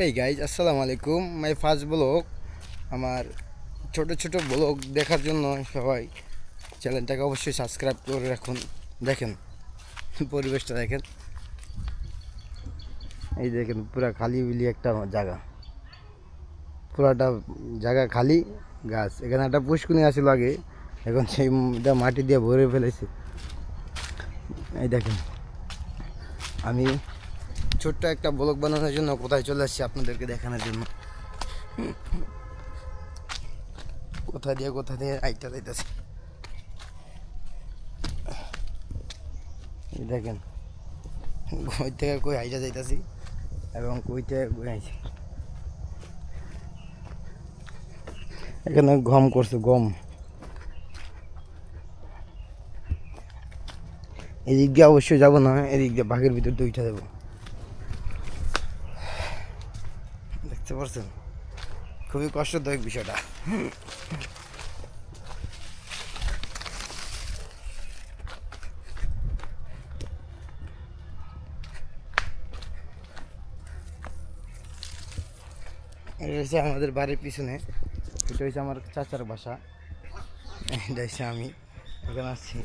এই গাইজ আসসালামু আলাইকুম, মাই ফার্স্ট ব্লগ। আমার ছোট ছোট ব্লগ দেখার জন্য সবাই চ্যানেলটাকে অবশ্যই সাবস্ক্রাইব করে রাখুন। দেখেন পরিবেশটা দেখেন, এই দেখেন পুরা খালি বিলি একটা জায়গা, পুরাটা জায়গা খালি, গাছ। এখানে একটা পুষ্কুনি আসছিল আগে, এখন সেইটা মাটি দিয়ে ভরে ফেলেছে। এই দেখেন, আমি ছোট্ট একটা ব্লগ বানানোর জন্য কোথায় চলে আসছি আপনাদেরকে দেখানোর জন্য। কোথা দিয়ে আইটা যাইতেছে, এই দেখেন কই থেকে কই আইটা যাইতেছি এবং কই থেকে কই আইছি। এখানে গম করছে, গম। এদিক দিয়ে অবশ্যই যাবো না, এদিক দিয়ে বাঘের ভিতর দিয়ে উঠে যাবো। দেখতে পাচ্ছেন, খুবই কষ্টদায়ক বিষয়টা। এটা হচ্ছে আমাদের বাড়ির পিছনে, এটা হচ্ছে আমার চাচার বাসা, এটা হচ্ছে আমি এখানে আছি।